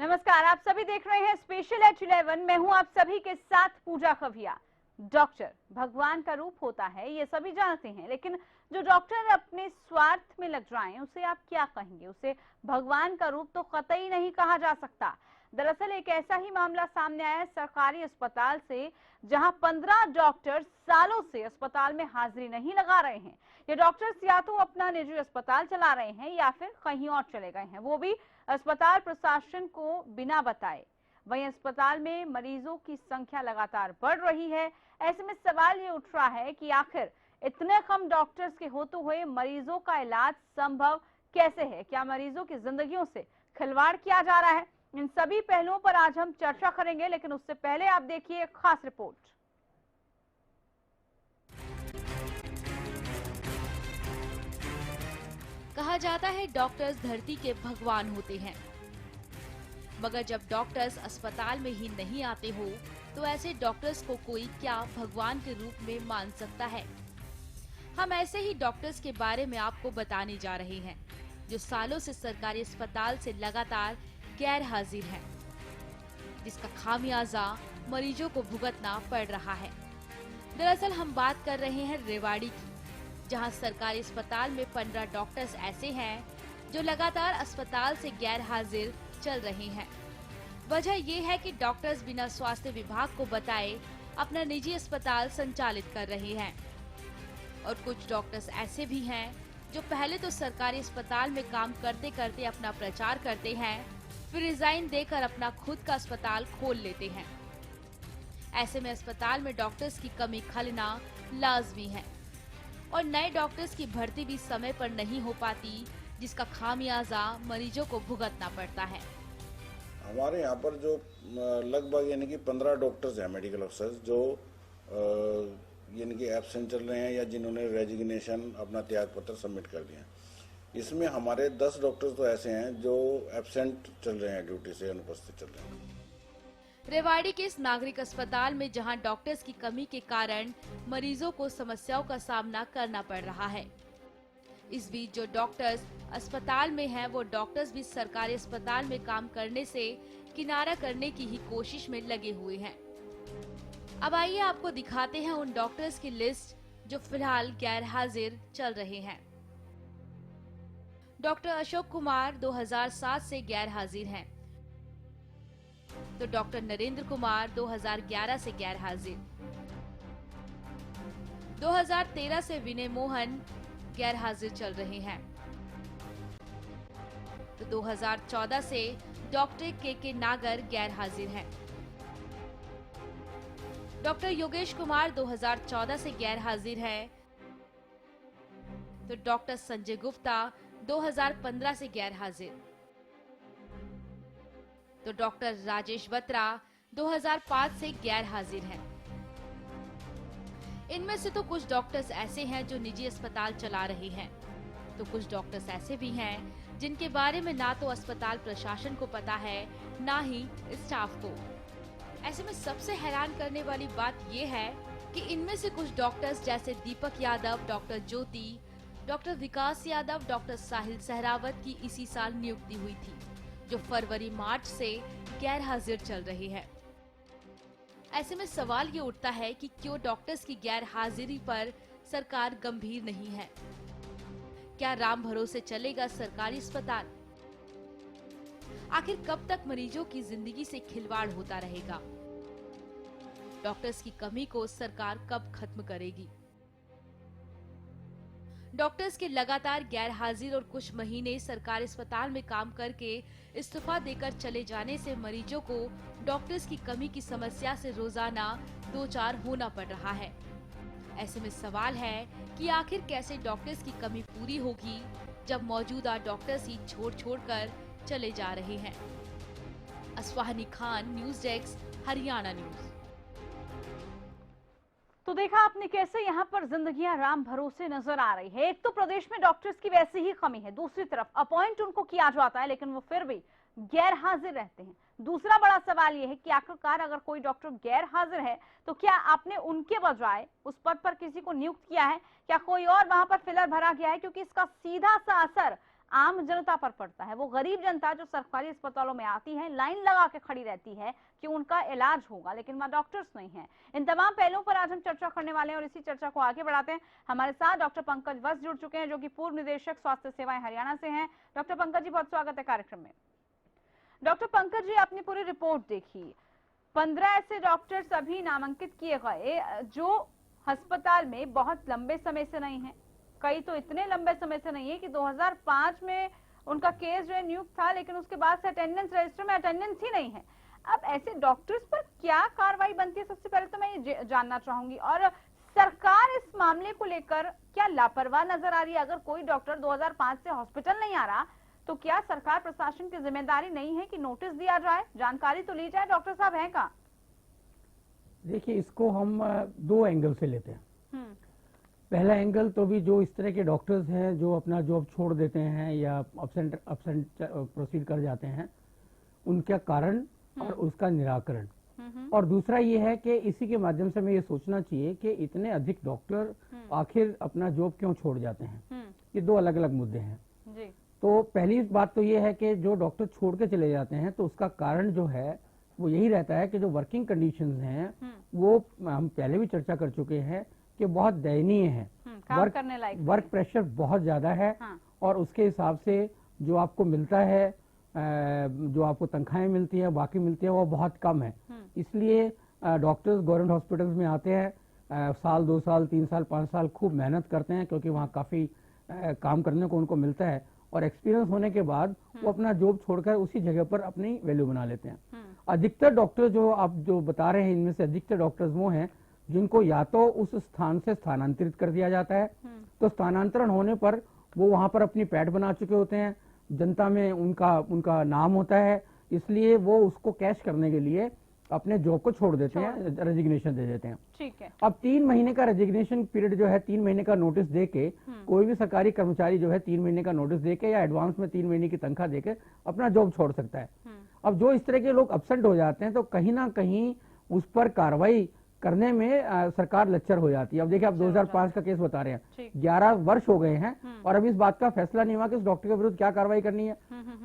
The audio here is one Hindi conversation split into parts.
नमस्कार, आप सभी देख रहे हैं स्पेशल एच 11। मैं हूं आप सभी के साथ पूजा खविया। डॉक्टर भगवान का रूप होता है, ये सभी जानते हैं, लेकिन जो डॉक्टर अपने स्वार्थ में लग जाएं, उसे आप क्या कहेंगे? उसे भगवान का रूप तो कतई नहीं कहा जा सकता। दरअसल एक ऐसा ही मामला सामने आया है सरकारी अस्पताल से, जहां 15 डॉक्टर सालों से अस्पताल में हाजिरी नहीं लगा रहे हैं। ये डॉक्टर्स या तो अपना निजी अस्पताल चला रहे हैं या फिर कहीं और चले गए हैं, वो भी अस्पताल प्रशासन को बिना बताए। वहीं अस्पताल में मरीजों की संख्या लगातार बढ़ रही है। ऐसे में सवाल ये उठ रहा है कि आखिर इतने कम डॉक्टर्स के होते हुए मरीजों का इलाज संभव कैसे है? क्या मरीजों की जिंदगियों से खिलवाड़ किया जा रहा है? इन सभी पहलुओं पर आज हम चर्चा करेंगे, लेकिन उससे पहले आप देखिए एक खास रिपोर्ट। कहा जाता है डॉक्टर्स धरती के भगवान होते हैं, मगर जब डॉक्टर्स अस्पताल में ही नहीं आते हो तो ऐसे डॉक्टर्स को कोई क्या भगवान के रूप में मान सकता है? हम ऐसे ही डॉक्टर्स के बारे में आपको बताने जा रहे हैं जो सालों से सरकारी अस्पताल से लगातार गैर हाजिर हैं, जिसका खामियाजा मरीजों को भुगतना पड़ रहा है। दरअसल हम बात कर रहे हैं रेवाड़ी की, जहां सरकारी अस्पताल में 15 डॉक्टर्स ऐसे हैं जो लगातार अस्पताल से गैर हाजिर चल रहे हैं। वजह ये है कि डॉक्टर्स बिना स्वास्थ्य विभाग को बताए अपना निजी अस्पताल संचालित कर रहे हैं, और कुछ डॉक्टर्स ऐसे भी हैं जो पहले तो सरकारी अस्पताल में काम करते करते अपना प्रचार करते हैं, फिर रिजाइन देकर अपना खुद का अस्पताल खोल लेते हैं। ऐसे में अस्पताल में डॉक्टर्स की कमी खलना लाजमी है, और नए डॉक्टर्स की भर्ती भी समय पर नहीं हो पाती, जिसका खामियाजा मरीजों को भुगतना पड़ता है। हमारे यहाँ पर जो लगभग यानी कि 15 डॉक्टर्स हैं, मेडिकल अफसर्स, जो यानी कि एब्सेंट चल रहे हैं या जिन्होंने रेजिग्नेशन अपना त्याग पत्र सबमिट कर दिया। इसमें हमारे 10 डॉक्टर्स तो ऐसे हैं जो एब्सेंट चल रहे हैं, ड्यूटी से अनुपस्थित चल रहे हैं। रेवाड़ी के इस नागरिक अस्पताल में जहां डॉक्टर्स की कमी के कारण मरीजों को समस्याओं का सामना करना पड़ रहा है, इस बीच जो डॉक्टर्स अस्पताल में हैं, वो डॉक्टर्स भी सरकारी अस्पताल में काम करने से किनारा करने की ही कोशिश में लगे हुए हैं। अब आइए आपको दिखाते हैं उन डॉक्टर्स की लिस्ट जो फिलहाल गैर हाजिर चल रहे हैं। डॉक्टर अशोक कुमार 2007 से गैर हाजिर हैं, तो डॉक्टर नरेंद्र कुमार 2011 से गैर हाजिर। 2013 से विनय मोहन गैर हाजिर चल रहे हैं, तो 2014 से डॉक्टर के नागर गैर हाजिर हैं। डॉक्टर योगेश कुमार 2014 से गैर हाजिर है, तो डॉक्टर संजय गुप्ता 2015 से गैर हाजिर, तो डॉक्टर राजेश बत्रा 2005 से गैर हाजिर हैं। इनमें से तो कुछ डॉक्टर्स ऐसे हैं जो निजी अस्पताल चला रहे हैं, तो कुछ डॉक्टर्स ऐसे भी हैं जिनके बारे में ना तो अस्पताल प्रशासन को पता है, ना ही स्टाफ को। ऐसे में सबसे हैरान करने वाली बात ये है कि इनमें से कुछ डॉक्टर्स जैसे दीपक यादव, डॉक्टर ज्योति, डॉक्टर विकास यादव, डॉक्टर साहिल सहरावत की इसी साल नियुक्ति हुई थी, जो फरवरी-मार्च से गैर हाजिर चल रही है। ऐसे में सवाल ये उठता है कि क्यों डॉक्टर्स की गैर हाजिरी पर सरकार गंभीर नहीं है? क्या राम भरोसे चलेगा सरकारी अस्पताल? आखिर कब तक मरीजों की जिंदगी से खिलवाड़ होता रहेगा? डॉक्टर्स की कमी को सरकार कब खत्म करेगी? डॉक्टर्स के लगातार गैर हाजिर और कुछ महीने सरकारी अस्पताल में काम करके इस्तीफा देकर चले जाने से मरीजों को डॉक्टर्स की कमी की समस्या से रोजाना दो चार होना पड़ रहा है। ऐसे में सवाल है कि आखिर कैसे डॉक्टर्स की कमी पूरी होगी जब मौजूदा डॉक्टर्स ही छोड़ कर चले जा रहे हैं। Asfani Khan, news desk, Haryana news. तो देखा आपने कैसे यहाँ पर जिंदगियां राम भरोसे नजर आ रही है। एक तो प्रदेश में डॉक्टर्स की वैसी ही कमी है, दूसरी तरफ अपॉइंट उनको किया जाता है लेकिन वो फिर भी गैर हाजिर रहते हैं। दूसरा बड़ा सवाल यह है कि आखिरकार अगर कोई डॉक्टर गैर हाजिर है तो क्या आपने उनके बजाय उस पद पर किसी को नियुक्त किया है, क्या कोई और वहां पर फिलर भरा गया है? क्योंकि इसका सीधा सा असर आम जनता पर पड़ता है। वो गरीब जनता जो सरकारी अस्पतालों में आती है, लाइन लगा के खड़ी रहती है कि उनका इलाज होगा, लेकिन वहां डॉक्टर्स नहीं है। इन तमाम पहलुओं पर आज हम चर्चा करने वाले हैं और इसी चर्चा को आगे बढ़ाते हैं। हमारे साथ डॉक्टर पंकज वत्स जुड़ चुके हैं जो कि पूर्व निदेशक स्वास्थ्य सेवाएं हरियाणा से हैं। डॉक्टर पंकज जी, बहुत स्वागत है कार्यक्रम में। डॉक्टर पंकज जी, आपने पूरी रिपोर्ट देखी। 15 ऐसे डॉक्टर्स अभी नामांकित किए गए जो अस्पताल में बहुत लंबे समय से नहीं है। कई तो इतने लंबे समय से नहीं है कि 2005 में उनका केस जो है नियुक्त था, लेकिन उसके बाद से अटेंडेंस रजिस्टर में अटेंडेंस ही नहीं है। अब ऐसे डॉक्टर्स पर क्या कार्रवाई बनती है, सबसे पहले तो मैं ये जानना चाहूंगी। और सरकार इस मामले को लेकर क्या लापरवाह नजर आ रही है? अगर कोई डॉक्टर 2005 से हॉस्पिटल नहीं आ रहा तो क्या सरकार प्रशासन की जिम्मेदारी नहीं है कि नोटिस दिया जाए, जानकारी तो ली जाए? डॉक्टर साहब हैं कहाँ? देखिए, इसको हम दो एंगल से लेते हैं। पहला एंगल तो भी जो इस तरह के डॉक्टर्स हैं जो अपना जॉब छोड़ देते हैं या अपसेंट प्रोसीड कर जाते हैं, उनका कारण और उसका निराकरण। और दूसरा ये है कि इसी के माध्यम से हमें ये सोचना चाहिए कि इतने अधिक डॉक्टर आखिर अपना जॉब क्यों छोड़ जाते हैं। ये दो अलग अलग मुद्दे हैं जी। तो पहली बात तो ये है कि जो डॉक्टर छोड़ के चले जाते हैं तो उसका कारण जो है वो यही रहता है कि जो वर्किंग कंडीशंस हैं वो हम पहले भी चर्चा कर चुके हैं कि बहुत दयनीय है। वर्क प्रेशर बहुत ज्यादा है। हाँ। और उसके हिसाब से जो आपको मिलता है, जो आपको तनख्वाहें मिलती है, बाकी मिलती है, वो बहुत कम है। इसलिए डॉक्टर्स गवर्नमेंट हॉस्पिटल्स में आते हैं, साल 2 साल 3 साल 5 साल खूब मेहनत करते हैं क्योंकि वहाँ काफी काम करने को उनको मिलता है और एक्सपीरियंस होने के बाद वो अपना जॉब छोड़कर उसी जगह पर अपनी वैल्यू बना लेते हैं। अधिकतर डॉक्टर जो आप जो बता रहे हैं, इनमें से अधिकतर डॉक्टर्स वो हैं जिनको या तो उस स्थान से स्थानांतरित कर दिया जाता है, तो स्थानांतरण होने पर वो वहां पर अपनी पैठ बना चुके होते हैं, जनता में उनका नाम होता है, इसलिए वो उसको कैश करने के लिए अपने जॉब को छोड़ देते हैं, रेजिग्नेशन दे देते हैं। ठीक है। अब 3 महीने का रेजिग्नेशन पीरियड जो है, 3 महीने का नोटिस देके कोई भी सरकारी कर्मचारी जो है 3 महीने का नोटिस देके या एडवांस में 3 महीने की तनख्वाह देके अपना जॉब छोड़ सकता है। अब जो इस तरह के लोग एब्सेंट हो जाते हैं तो कहीं ना कहीं उस पर कार्रवाई करने में सरकार लच्चर हो जाती है। अब देखिए, आप 2005 का केस बता रहे हैं, 11 वर्ष हो गए हैं और अभी इस बात का फैसला नहीं हुआ कि उस डॉक्टर के विरुद्ध क्या कार्रवाई करनी है।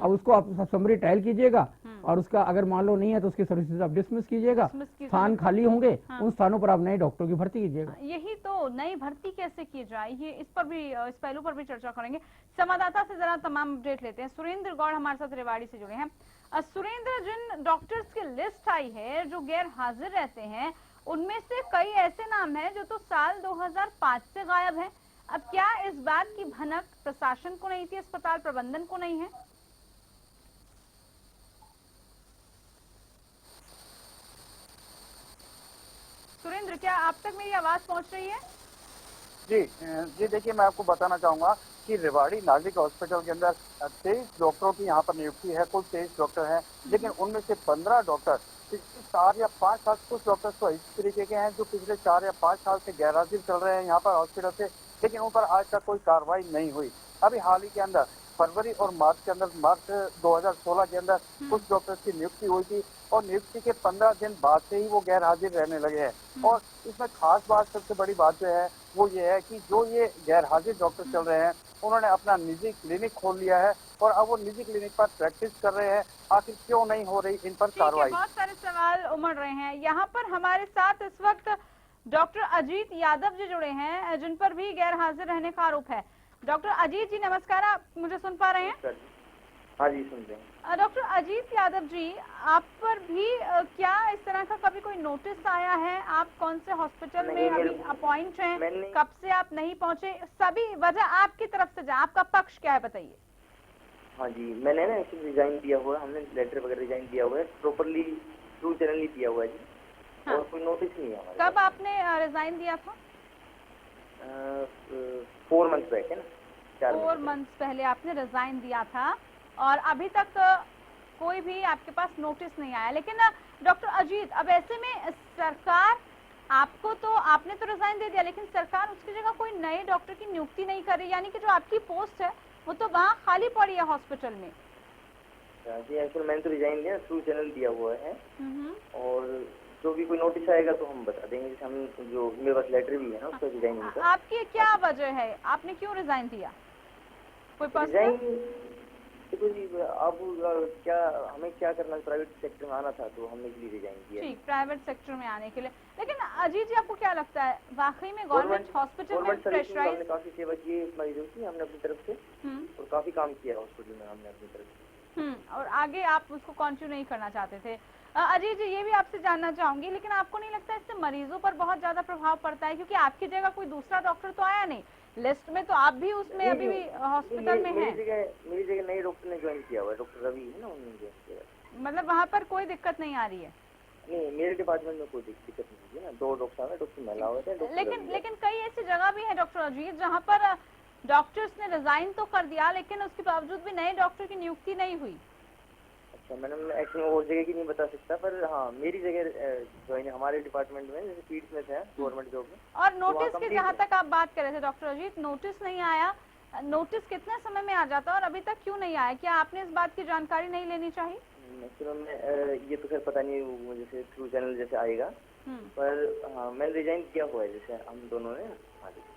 अब उसको आप समरी ट्रायल कीजिएगा और उसका अगर मान लो नहीं है तो उसकी सर्विसेज आप डिसमिस कीजिएगा, स्थान खाली होंगे, उन स्थानों पर आप नए डॉक्टर की भर्ती कीजिएगा। यही तो, नई भर्ती कैसे की जाए, ये इस पहलू पर भी चर्चा करेंगे। संवाददाता से जरा तमाम अपडेट लेते हैं। सुरेंद्र गौड़ हमारे साथ रेवाड़ी से जुड़े हैं। सुरेंद्र, जिन डॉक्टर्स की लिस्ट आई है जो गैर हाजिर रहते हैं, उनमें से कई ऐसे नाम हैं जो तो साल 2005 से गायब हैं। अब क्या इस बात की भनक प्रशासन को नहीं थी, अस्पताल प्रबंधन को नहीं है? सुरेंद्र, क्या आप तक मेरी आवाज पहुंच रही है? जी देखिए, मैं आपको बताना चाहूंगा कि रेवाड़ी नागरिक हॉस्पिटल के अंदर 23 डॉक्टरों की यहाँ पर नियुक्ति है। कुल 23 डॉक्टर हैं, लेकिन उनमें से 15 डॉक्टर पिछले 4 या 5 साल, कुछ डॉक्टर्स तो इस तरीके के हैं जो पिछले 4 या 5 साल से गैरहाजिर चल रहे हैं यहाँ पर हॉस्पिटल से, लेकिन उन पर आज तक कोई कार्रवाई नहीं हुई। अभी हाल ही के अंदर फरवरी और मार्च के अंदर, मार्च 2016 के अंदर कुछ डॉक्टर्स की नियुक्ति हुई थी और नियुक्ति के 15 दिन बाद से ही वो गैर हाजिर रहने लगे हैं। और इसमें खास बात, सबसे बड़ी बात जो है वो ये है कि जो ये गैर हाजिर डॉक्टर चल रहे हैं, उन्होंने अपना निजी क्लिनिक खोल लिया है और अब वो निजी क्लिनिक पर प्रैक्टिस कर रहे हैं। आखिर क्यों नहीं हो रही इन पर कार्रवाई? बहुत सारे सवाल उमड़ रहे हैं। यहाँ पर हमारे साथ इस वक्त डॉक्टर अजीत यादव जी जुड़े हैं जिन पर भी गैर हाजिर रहने का आरोप है। डॉक्टर अजीत जी, नमस्कार, आप मुझे सुन पा रहे हैं? हाँ जी, सुन रहे हैं। डॉक्टर अजीत यादव जी, आप पर भी क्या इस तरह का कभी कोई नोटिस आया है? आप कौन से हॉस्पिटल में अभी अपॉइंट हैं? कब से आप नहीं पहुंचे? सभी वजह आपकी तरफ से, आपका पक्ष क्या है, बताइए। हाँ जी, मैंने ना रिजाइन दिया हुआ है, हमने लेटर वगैरह रिजाइन दिया हुआ है, प्रॉपरली ट्रू चैनल दिया हुआ है जी। हाँ। और कोई नोटिस नहीं है हमारे। कब आपने रिजाइन दिया था? 4 मंथ्स बैक है ना, 4 मंथ्स पहले आपने रिजाइन दिया था और अभी तक कोई भी आपके पास नोटिस नहीं आया। लेकिन डॉक्टर अजीत, अब ऐसे में सरकार आपको तो, आपने तो रिजाइन दे दिया, लेकिन सरकार उसकी जगह कोई नए डॉक्टर की नियुक्ति नहीं कर रही, यानी कि जो आपकी पोस्ट है वो तो वहाँ खाली पड़ी है हॉस्पिटल में। जी एक्चुअली मैंने तो रिजाइन दिया, थ्रू चैनल दिया हुआ है, और जो भी कोई नोटिस आएगा तो हम बता देंगे। जैसे हम, जो मेरे पास लेटर भी है ना उसका रिजाइनिंग का। आपकी क्या वजह है, आपने क्यों रिजाइन दिया? कोई रिजाइन पर्सनल? देखो जी, अब क्या हमें क्या करना, प्राइवेट सेक्टर में आना था तो हमने इसलिए रिजाइन किया। ठीक, प्राइवेट सेक्टर में आने के लिए। लेकिन अजीत जी, आपको क्या लगता है वाकई में गवर्नमेंट हॉस्पिटल में प्रेशराइज? हमने काफी सेवा की है मरीजों की, हमने अपनी तरफ से, और काफी काम किया हॉस्पिटल में हमने अपनी तरफ से। और आगे आप उसको कंटिन्यू नहीं करना चाहते थे। अजीत जी, ये भी आपसे जानना चाहूंगी, लेकिन आपको नहीं लगता इससे मरीजों पर बहुत ज्यादा प्रभाव पड़ता है? क्योंकि आपकी जगह कोई दूसरा डॉक्टर तो आया नहीं, लिस्ट में तो आप भी उसमें अभी भी हॉस्पिटल में हैं। मेरी जगह नए डॉक्टर ने ज्वाइन किया हुआ है, डॉक्टर रवि है ना, उन्होंने ज्वाइन किया। मतलब वहाँ पर कोई दिक्कत नहीं आ रही है? नहीं, मेरे डिपार्टमेंट में कोई दिक्कत नहीं है ना, 2 डॉक्टर आ रहे, डॉक्टर महिला होते हैं। लेकिन कई ऐसी जगह भी है डॉक्टर अजीत जहाँ पर डॉक्टर्स ने रिजाइन तो कर दिया, लेकिन उसके बावजूद भी नए डॉक्टर की नियुक्ति नहीं हुई। अच्छा मैडम, एक्चुअली और जगह की नहीं बता सकता, पर हाँ मेरी जगह ज्वाइन हमारे डिपार्टमेंट में, जैसे पीड्स में थे गवर्नमेंट जॉब में। और नोटिस की जहाँ तक आप बात कर रहे थे डॉक्टर अजीत, नोटिस नहीं आया, नोटिस कितने समय में आ जाता है और अभी तक क्यों नहीं आया? क्या आपने इस बात की जानकारी नहीं लेनी चाहिए? एक्चुअली ये तो खैर पता नहीं, मुझे से थ्रू चैनल जैसे आएगा, पर हाँ मैंने रिजाइन किया हुआ है, जैसे हम दोनों ने। हाँ जी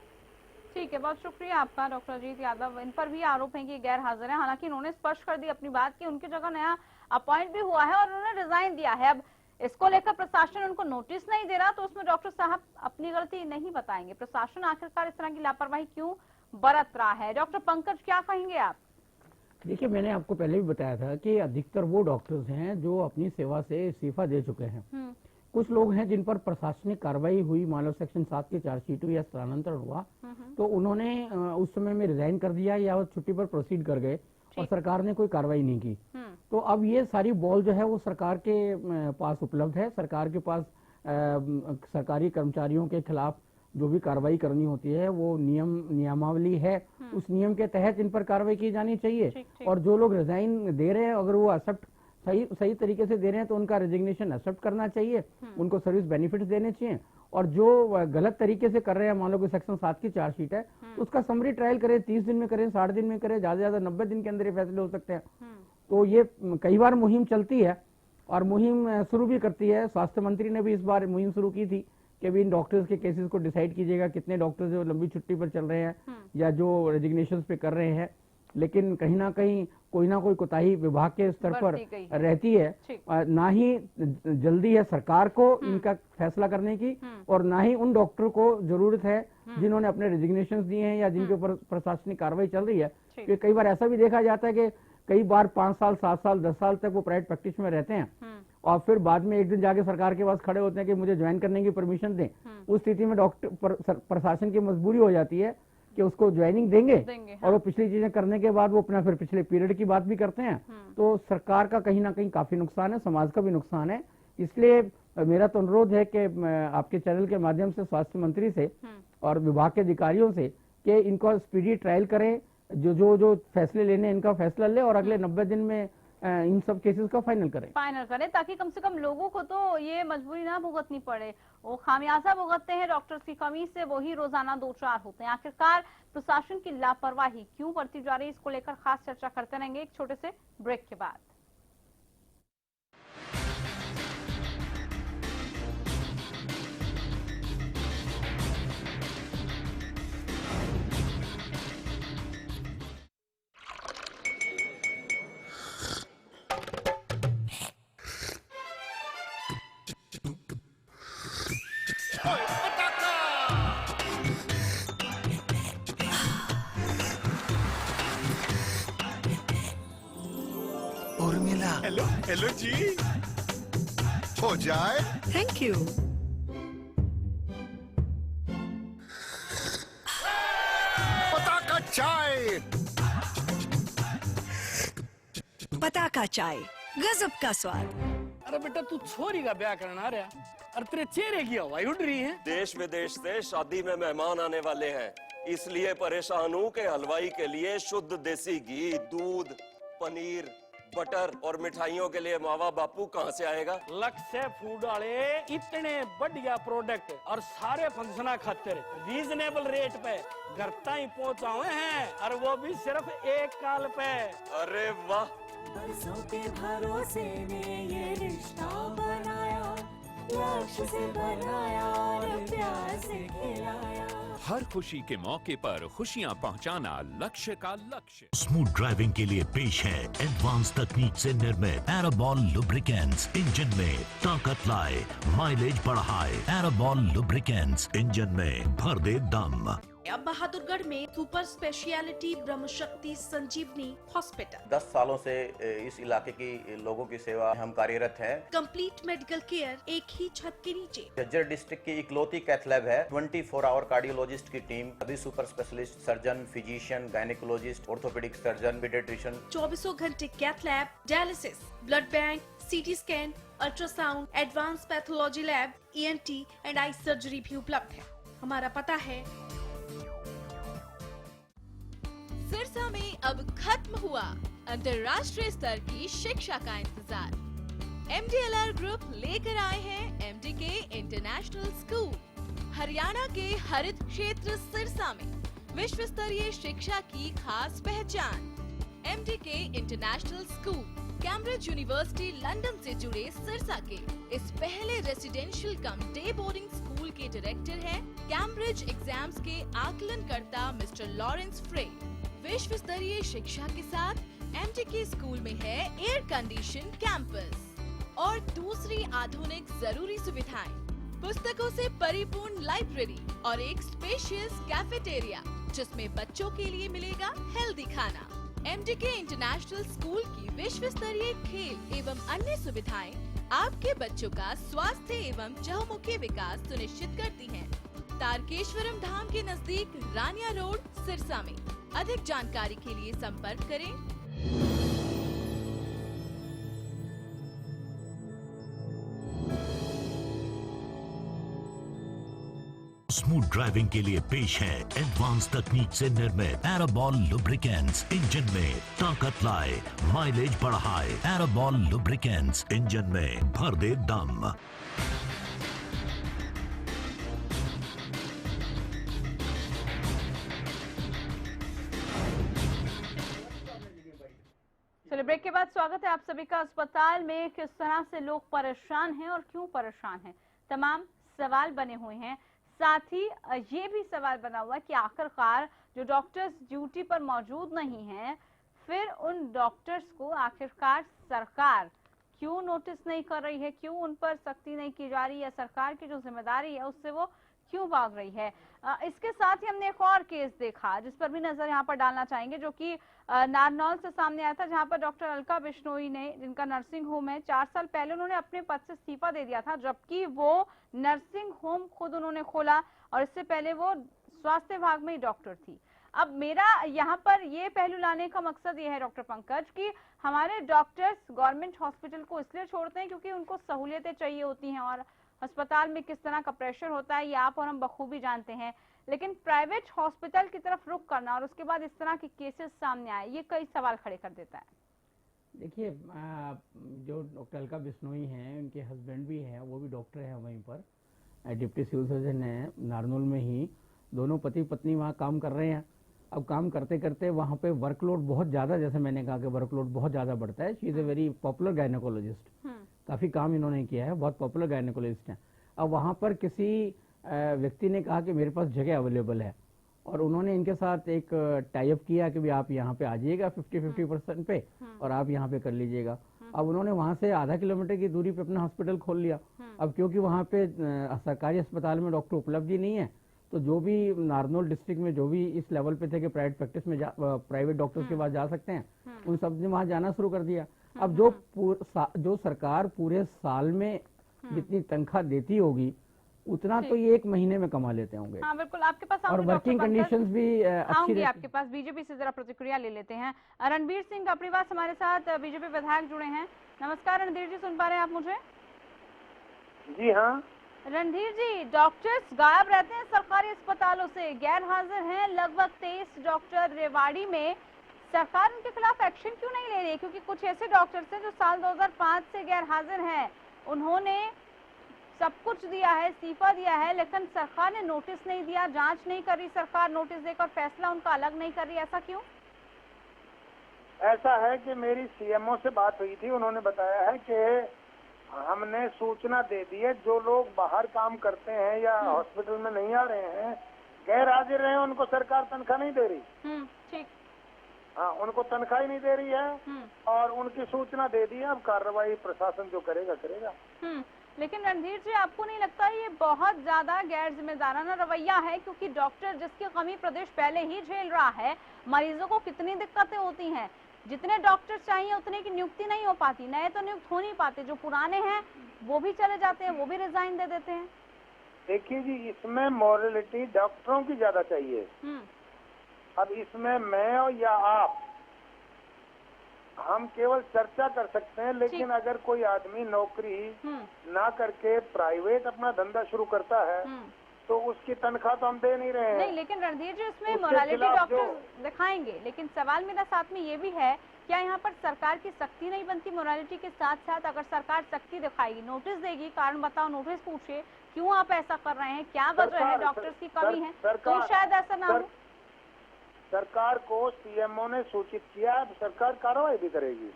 ठीक है, बहुत शुक्रिया आपका डॉक्टर अजीत यादव। इन पर भी आरोप है कि गैर हाजिर है, हालांकि उन्होंने स्पष्ट कर दी अपनी बात कि उनकी जगह नया अपॉइंट भी हुआ है और उन्होंने रिजाइन दिया है। अब इसको लेकर प्रशासन उनको नोटिस नहीं दे रहा, तो उसमें डॉक्टर साहब अपनी गलती नहीं बताएंगे। प्रशासन आखिरकार इस तरह की लापरवाही क्यों बरत रहा है? डॉक्टर पंकज, क्या कहेंगे आप? देखिए, मैंने आपको पहले भी बताया था कि अधिकतर वो डॉक्टर्स हैं जो अपनी सेवा से इस्तीफा दे चुके हैं। कुछ लोग हैं जिन पर प्रशासनिक कार्रवाई हुई, मानव सेक्शन 7 की चार्जशीट हुई या स्थानांतरण हुआ, तो उन्होंने उस समय में रिजाइन कर दिया या वो छुट्टी पर प्रोसीड कर गए और सरकार ने कोई कार्रवाई नहीं की। तो अब ये सारी बॉल जो है वो सरकार के पास उपलब्ध है। सरकार के पास सरकारी कर्मचारियों के खिलाफ जो भी कार्रवाई करनी होती है वो नियमावली है, उस नियम के तहत इन पर कार्रवाई की जानी चाहिए। और जो लोग रिजाइन दे रहे हैं, अगर वो एक्सेप्ट सही तरीके से दे रहे हैं तो उनका रेजिग्नेशन एक्सेप्ट करना चाहिए, उनको सर्विस बेनिफिट्स देने चाहिए। और जो गलत तरीके से कर रहे हैं, मान लो कि सेक्शन 7 की चार्जशीट है, तो उसका समरी ट्रायल करें, 30 दिन में करें, 60 दिन में करें, ज्यादा से ज्यादा 90 दिन के अंदर ये फैसले हो सकते हैं। तो ये कई बार मुहिम चलती है और मुहिम शुरू भी करती है। स्वास्थ्य मंत्री ने भी इस बार मुहिम शुरू की थी कि भी इन डॉक्टर्स के केसेस को डिसाइड कीजिएगा, कितने डॉक्टर्स जो लंबी छुट्टी पर चल रहे हैं या जो रेजिग्नेशन पे कर रहे हैं। लेकिन कहीं ना कहीं कोई ना कोई कोताही विभाग के स्तर पर रहती है। ना ही जल्दी है सरकार को इनका फैसला करने की, और ना ही उन डॉक्टर को जरूरत है जिन्होंने अपने रेजिग्नेशन दिए हैं या जिनके ऊपर प्रशासनिक कार्रवाई चल रही है। क्योंकि कई बार ऐसा भी देखा जाता है कि कई बार 5 साल 7 साल 10 साल तक वो प्राइवेट प्रैक्टिस में रहते हैं और फिर बाद में एक दिन जाके सरकार के पास खड़े होते हैं कि मुझे ज्वाइन करने की परमिशन दें। उस स्थिति में डॉक्टर प्रशासन की मजबूरी हो जाती है कि उसको ज्वाइनिंग देंगे और वो पिछली चीजें करने के बाद वो अपना फिर पिछले पीरियड की बात भी करते हैं। तो सरकार का कहीं ना कहीं काफी नुकसान है, समाज का भी नुकसान है। इसलिए मेरा तो अनुरोध है कि आपके चैनल के माध्यम से स्वास्थ्य मंत्री से और विभाग के अधिकारियों से कि इनको स्पीडी ट्रायल करें, जो फैसले लेने इनका फैसला ले और अगले 90 दिन में इन सब केसेस का फाइनल करें, ताकि कम से कम लोगों को तो ये मजबूरी ना भुगतनी पड़े। वो खामियाजा भुगतते हैं डॉक्टर्स की कमी से, वही रोजाना 2-4 होते हैं। आखिरकार प्रशासन की लापरवाही क्यों बढ़ती जा रही है, इसको लेकर खास चर्चा करते रहेंगे एक छोटे से ब्रेक के बाद। उर्मिला, हेलो हेलो जी, हो जाए। Thank you. पताका चाय, पताका चाय, गजब का स्वाद। अरे बेटा, तू छोरी का ब्याह करना रहा, और तेरे चेहरे की हवाई उड़ रही है। देश विदेश से शादी में मेहमान आने वाले हैं, इसलिए परेशान हूँ कि हलवाई के लिए शुद्ध देसी घी, दूध, पनीर, बटर और मिठाइयों के लिए मावा बापू कहाँ से आएगा? लक्ष्य फूड वाले इतने बढ़िया प्रोडक्ट और सारे फंक्शना खातिर रीजनेबल रेट पे घर तक पहुँचाए हैं, और वो भी सिर्फ एक कॉल पे। अरे वाह, बरसों के भरोसे ने ये रिश्ता बनाया, लक्ष्य से बनाया और प्यार से खिलाया। हर खुशी के मौके पर खुशियां पहुंचाना लक्ष्य का लक्ष्य। स्मूथ ड्राइविंग के लिए पेश है एडवांस तकनीक से निर्मित एराबॉल लुब्रिकेंट्स। इंजन में ताकत लाए, माइलेज बढ़ाए। एराबॉल लुब्रिकेंट्स, इंजन में भर दे दम। अब बहादुरगढ़ में सुपर स्पेशलिटी ब्रह्मशक्ति संजीवनी हॉस्पिटल। 10 सालों से इस इलाके की लोगों की सेवा हम कार्यरत हैं। कंप्लीट मेडिकल केयर एक ही छत के नीचे। झज्जर डिस्ट्रिक्ट की इकलौती कैथ लैब है। 24 आवर कार्डियोलॉजिस्ट की टीम, सभी super specialist, surgeon, physician, gynaecologist, orthopaedic surgeon, paediatrician. 24 घंटे cath lab, dialysis, blood bank, CT scan, ultrasound, advance pathology lab, ENT and eye surgery भी उपलब्ध है। हमारा पता है सिरसा में अब खत्म हुआ अंतर्राष्ट्रीय स्तर की शिक्षा का इंतजार। MDLR ग्रुप लेकर आए हैं MDK इंटरनेशनल स्कूल। हरियाणा के हरित क्षेत्र सिरसा में विश्व स्तरीय शिक्षा की खास पहचान। MDK international school Cambridge university London से जुड़े सिरसा के इस पहले रेसिडेंशियल कम डे बोर्डिंग स्कूल के डायरेक्टर हैं कैम्ब्रिज एग्जाम्स के आकलनकर्ता मिस्टर लॉरेंस फ्रे। विश्व स्तरीय शिक्षा के साथ MDK स्कूल में है एयर कंडीशन कैंपस और दूसरी आधुनिक जरूरी सुविधाएं, पुस्तकों से परिपूर्ण लाइब्रेरी और एक स्पेशियस कैफेटेरिया जिसमें बच्चों के लिए मिलेगा हेल्दी खाना। MDK इंटरनेशनल स्कूल की विश्व स्तरीय खेल एवं अन्य सुविधाएं आपके बच्चों का स्वास्थ्य एवं चहुमुखी विकास सुनिश्चित करती हैं। तारकेश्वरम धाम के नजदीक रानिया रोड सिरसा में। अधिक जानकारी के लिए संपर्क करें। स्मूथ ड्राइविंग के लिए पेश है एडवांस तकनीक से निर्मित एराबॉल लुब्रिकेंट्स। इंजन में ताकत लाए, माइलेज बढ़ाए। एराबॉल लुब्रिकेंट्स, इंजन में भर दे दम। चलिए ब्रेक के बाद स्वागत है आप सभी का। अस्पताल में किस तरह से लोग परेशान हैं और क्यों परेशान हैं, तमाम सवाल बने हुए हैं। साथ ही ये भी सवाल बना हुआ है कि आखिरकार जो डॉक्टर्स ड्यूटी पर मौजूद नहीं हैं, फिर उन डॉक्टर्स को आखिरकार सरकार क्यों नोटिस नहीं कर रही है, क्यों उन पर सख्ती नहीं की जा रही है, सरकार की जो जिम्मेदारी है उससे वो क्यों भाग रही है। इसके साथ ही हमने एक और केस देखा जिस पर भी नजर यहाँ पर डालना चाहेंगे, जो कि नारनौल से सामने आया था, जहाँ पर डॉक्टर अलका बिश्नोई ने, जिनका नर्सिंग होम है, 4 साल पहले उन्होंने अपने पद से इस्तीफा दे दिया था, जबकि वो नर्सिंग होम खुद उन्होंने खोला और इससे पहले वो स्वास्थ्य विभाग में ही डॉक्टर थी। अब मेरा यहाँ पर ये पहलू लाने का मकसद ये है डॉक्टर पंकज कि हमारे डॉक्टर्स गवर्नमेंट हॉस्पिटल को इसलिए छोड़ते हैं क्योंकि उनको सहूलियतें चाहिए होती हैं और अस्पताल में किस तरह का प्रेशर होता है ये आप और हम बखूबी जानते हैं, लेकिन प्राइवेट हॉस्पिटल की तरफ रुख करना और उसके बाद इस तरह के केसेस सामने आए, ये कई सवाल खड़े कर देता है। देखिए, जो डॉक्टर अलका बिश्नोई हैं, उनके हस्बैंड भी हैं, वो भी डॉक्टर हैं वहीं पर, डिप्टी सिविल सर्जन हैं नारनौल में ही। दोनों पति पत्नी वहाँ काम कर रहे हैं। अब काम करते करते वहाँ पे वर्कलोड बहुत ज़्यादा, जैसे मैंने कहा कि वर्कलोड बहुत ज़्यादा बढ़ता है। She is a very popular gynaecologist, काफ़ी काम इन्होंने किया है, बहुत पॉपुलर गायनेकोलॉजिस्ट हैं। अब वहाँ पर किसी व्यक्ति ने कहा कि मेरे पास जगह अवेलेबल है और उन्होंने इनके साथ एक टाई अप किया कि भी आप यहाँ पे आ जाइएगा 50-50% पे और आप यहाँ पे कर लीजिएगा। अब उन्होंने वहाँ से आधा किलोमीटर की दूरी पे अपना हॉस्पिटल खोल लिया। अब क्योंकि वहाँ पे सरकारी अस्पताल में डॉक्टर उपलब्ध ही नहीं है, तो जो भी नारनौल डिस्ट्रिक्ट में जो भी इस लेवल पे थे कि प्राइवेट प्रैक्टिस में प्राइवेट डॉक्टर्स के पास जा सकते हैं, उन सब ने वहाँ जाना शुरू कर दिया। अब जो सरकार पूरे साल में जितनी तनख्वाह देती होगी उतना तो ये 1 महीने में कमा लेते होंगे। हाँ बिल्कुल, आपके पास और वर्किंग कंडीशंस भी अच्छी रहती। आपके पास बीजेपी से जरा प्रतिक्रिया ले लेते हैं। रणबीर सिंह अपनीवास हमारे साथ बीजेपी विधायक जुड़े हैं। नमस्कार रणधीर जी, सुन पा रहे हैं आप मुझे? जी हाँ रणधीर जी, डॉक्टर्स गायब रहते हैं सरकारी अस्पतालों से, गैर हाजिर हैं लगभग 23 डॉक्टर रेवाड़ी में। सरकार उनके खिलाफ एक्शन क्यों नहीं ले रही है? क्योंकि कुछ ऐसे डॉक्टर्स हैं जो साल 2005 से गैर हाजिर हैं, उन्होंने सब कुछ दिया है, इस्तीफा दिया है, लेकिन सरकार ने नोटिस नहीं दिया, जांच नहीं कर रही सरकार, नोटिस देकर फैसला उनका अलग नहीं कर रही, ऐसा क्यों? ऐसा है कि मेरी सीएमओ से बात हुई थी, उन्होंने बताया है कि हमने सूचना दे दी है, जो लोग बाहर काम करते हैं या हॉस्पिटल में नहीं आ रहे हैं, गैर हाजिर रहे हैं, उनको सरकार तनख्वाह नहीं दे रही। ठीक। हाँ, उनको तनख्वाह ही नहीं दे रही है और उनकी सूचना दे दी है। अब कार्रवाई प्रशासन जो करेगा करेगा। लेकिन रणधीर जी, आपको नहीं लगता ये बहुत ज्यादा गैर जिम्मेदाराना रवैया है? क्योंकि डॉक्टर जिसकी कमी प्रदेश पहले ही झेल रहा है, मरीजों को कितनी दिक्कतें होती हैं, जितने डॉक्टर चाहिए उतने की नियुक्ति नहीं हो पाती, नए तो नियुक्त हो नहीं पाते, जो पुराने हैं वो भी चले जाते हैं, वो भी रिजाइन दे देते हैं। देखिए जी, इसमें मॉरलिटी डॉक्टरों की ज्यादा चाहिए। अब इसमें मैं और या आप, हम केवल चर्चा कर सकते हैं, लेकिन अगर कोई आदमी नौकरी ना करके प्राइवेट अपना धंधा शुरू करता है तो उसकी तनख्वाह तो हम दे नहीं रहे हैं। नहीं, लेकिन रणधीर जी, इसमें मोरालिटी डॉक्टर दिखाएंगे, लेकिन सवाल मेरा साथ में ये भी है, क्या यहाँ पर सरकार की सख्ती नहीं बनती? मोरालिटी के साथ साथ अगर सरकार सख्ती दिखाएगी, नोटिस देगी, कारण बताओ, नोटिस पूछे क्यों आप ऐसा कर रहे हैं, क्या वजह है, डॉक्टर्स की कमी है, तो शायद ऐसा ना हो। सरकार को सीएमओ ने सूचित किया, अब सरकार कार्रवाई भी करेगी।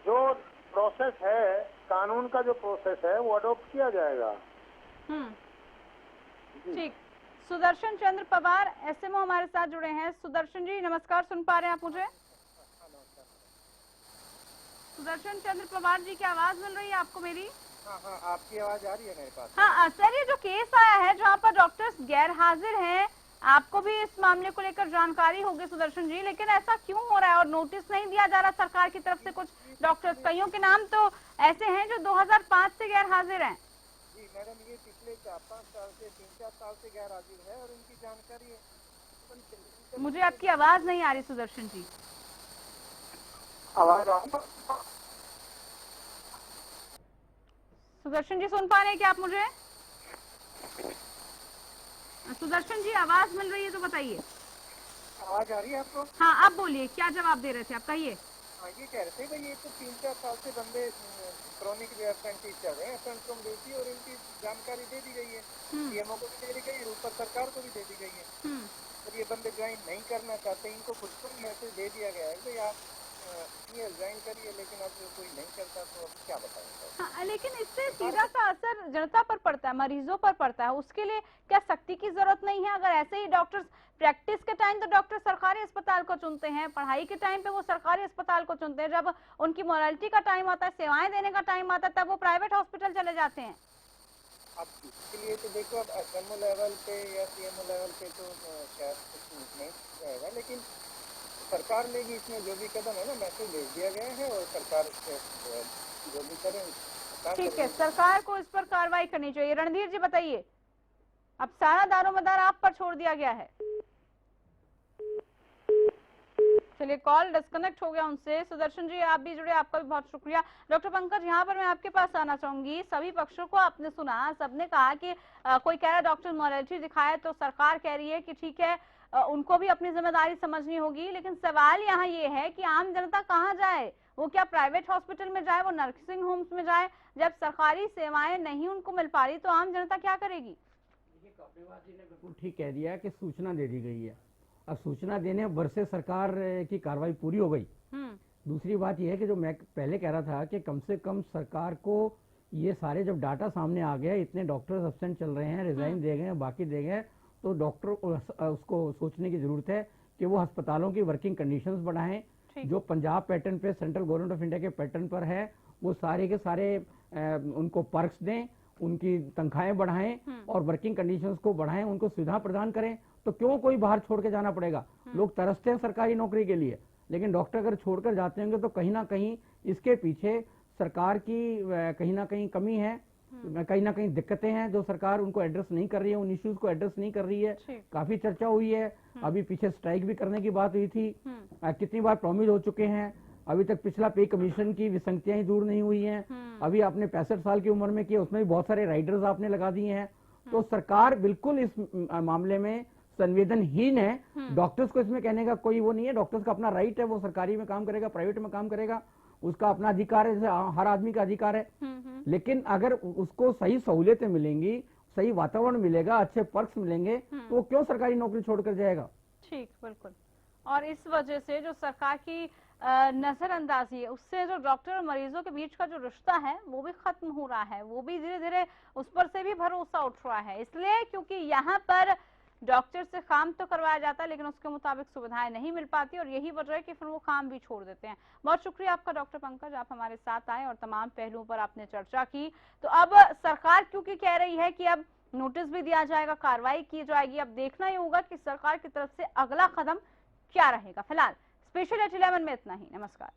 जो प्रोसेस है, कानून का जो प्रोसेस है, वो अडॉप्ट किया जाएगा। ठीक। सुदर्शन चंद्र पवार एसएमओ हमारे साथ जुड़े हैं। सुदर्शन जी नमस्कार, सुन पा रहे हैं आप मुझे? सुदर्शन चंद्र पवार जी की आवाज मिल रही है आपको मेरी? हाँ, आपकी आवाज आ रही है मेरे पास। हाँ सर, ये जो केस आया है जहाँ पर डॉक्टर्स गैर हाजिर हैं, आपको भी इस मामले को लेकर जानकारी होगी सुदर्शन जी, लेकिन ऐसा क्यों हो रहा है और नोटिस नहीं दिया जा रहा सरकार की तरफ से? कुछ डॉक्टर्स, कईयों के नाम तो ऐसे हैं जो 2005 से गैर हाजिर हैं। जी मैडम, ये पिछले 4-5 साल से, 3-4 साल से गैर हाजिर है और उनकी जानकारी है। मुझे आपकी आवाज नहीं आ रही सुदर्शन जी। सुदर्शन जी सुन पा रहे हैं क्या आप मुझे? सुदर्शन जी आवाज मिल रही है तो बताइए। आवाज आ रही है आपको? हाँ, आप बोलिए, क्या जवाब दे रहे थे आप, कहिए। ये कह रहे थे भाई, ये तो 3-4 साल से बंदे क्रॉनिक एब्सेंटीज चल रहे हैं, एब्सेंट फ्रॉम ड्यूटी, और इनकी जानकारी दे दी गई है, सीएमओ को भी दे दी गई है, ऊपर सरकार को भी दे दी गई है। और ये बंदे ज्वाइन नहीं करना चाहते, इनको खुद को मैसेज दे दिया गया है कि आप ये ज्वाइन करिए, लेकिन अब कोई नहीं करता तो अब क्या बताएंगे। हाँ, लेकिन इससे सीधा सा असर जनता पर पड़ता है, मरीजों पर पड़ता है, उसके लिए क्या सख्ती की जरूरत नहीं है? अगर ऐसे ही डॉक्टर्स प्रैक्टिस के टाइम तो डॉक्टर सरकारी अस्पताल को चुनते हैं, पढ़ाई के टाइम पे वो सरकारी अस्पताल को चुनते हैं, जब उनकी मॉरलिटी का टाइम आता है, सेवाएं देने का टाइम आता है, तब वो प्राइवेट हॉस्पिटल चले जाते हैं। अब इसके लिए तो देखो, अब एसएमओ लेवल पे या सीएमओ लेवल पे तो शायद कुछ नहीं रहेगा, लेकिन सरकार ने भी इसमें जो भी कदम है ना, मैसेज भेज दिया गया है और सरकार जो भी करें। ठीक है, सरकार को इस पर कार्रवाई करनी चाहिए। रणधीर जी बताइए, अब सारा दारोमदार आप पर छोड़ दिया गया है। चलिए, कॉल डिस्कनेक्ट हो गया उनसे। सुदर्शन जी आप भी जुड़े, आपका भी बहुत शुक्रिया। डॉक्टर पंकज, यहाँ पर मैं आपके पास आना चाहूंगी। सभी पक्षों को आपने सुना, सबने कहा कि कोई कह रहा है डॉक्टर मॉरलिटी दिखाए, तो सरकार कह रही है कि ठीक है, उनको भी अपनी जिम्मेदारी समझनी होगी, लेकिन सवाल यहाँ ये है कि आम जनता कहाँ जाए? वो क्या प्राइवेट हॉस्पिटल में जाए, वो नर्सिंग होम्स में जाए? जब सरकारी सेवाएं नहीं उनको मिल पा रही तो आम जनता क्या करेगी? बिल्कुल ठीक कह दिया कि सूचना दे दी गई है, अब सूचना देने वर्षे सरकार की कार्रवाई पूरी हो गई। दूसरी बात यह है कि जो मैं पहले कह रहा था कि कम से कम सरकार को ये सारे जब डाटा सामने आ गया, इतने डॉक्टर्स एब्सेंट चल रहे हैं, रिजाइन दे गए, बाकी दे गए, तो डॉक्टर उसको सोचने की जरूरत है कि वो अस्पतालों की वर्किंग कंडीशंस बढ़ाएं। जो पंजाब पैटर्न पे, सेंट्रल गवर्नमेंट ऑफ इंडिया के पैटर्न पर है, वो सारे के सारे उनको पर्क्स दें, उनकी तनख्वाहें बढ़ाएं और वर्किंग कंडीशंस को बढ़ाएं, उनको सुविधा प्रदान करें। तो क्यों कोई बाहर छोड़ के जाना पड़ेगा? लोग तरसते हैं सरकारी नौकरी के लिए, लेकिन डॉक्टर अगर छोड़कर जाते होंगे तो कहीं ना कहीं इसके पीछे सरकार की कहीं ना कहीं कमी है, कहीं ना कहीं दिक्कतें हैं जो सरकार उनको एड्रेस नहीं कर रही है, उन इश्यूज को एड्रेस नहीं कर रही है। काफी चर्चा हुई है, अभी पीछे स्ट्राइक भी करने की बात हुई थी, कितनी बार प्रॉमिस हो चुके हैं, अभी तक पिछला पे कमीशन की विसंगतियां ही दूर नहीं हुई हैं। अभी आपने 65 साल की उम्र में किया, उसमें भी बहुत सारे राइडर्स आपने लगा दिए हैं। तो सरकार बिल्कुल इस मामले में संवेदनहीन है। डॉक्टर्स को इसमें कहने का कोई वो नहीं है, डॉक्टर्स का अपना राइट है, वो सरकारी में काम करेगा, प्राइवेट में काम करेगा, उसका अपना अधिकार है, जैसे हर आदमी का अधिकार है। लेकिन अगर उसको सही सहूलियतें मिलेंगी, सही वातावरण मिलेगा, अच्छे पर्क्स मिलेंगे, तो वो क्यों सरकारी नौकरी छोड़कर जाएगा? ठीक, बिल्कुल। और इस वजह से जो सरकार की नजरअंदाजी है, उससे जो डॉक्टर और मरीजों के बीच का जो रिश्ता है वो भी खत्म हो रहा है, वो भी धीरे धीरे उस पर से भी भरोसा उठ रहा है। इसलिए क्योंकि यहाँ पर डॉक्टर से काम तो करवाया जाता है लेकिन उसके मुताबिक सुविधाएं नहीं मिल पाती, और यही वजह है कि फिर वो काम भी छोड़ देते हैं। बहुत शुक्रिया आपका डॉक्टर पंकज, आप हमारे साथ आए और तमाम पहलुओं पर आपने चर्चा की। तो अब सरकार क्योंकि कह रही है कि अब नोटिस भी दिया जाएगा, कार्रवाई की जाएगी, अब देखना ही होगा कि सरकार की तरफ से अगला कदम क्या रहेगा। फिलहाल स्पेशल एट 11 में इतना ही। नमस्कार।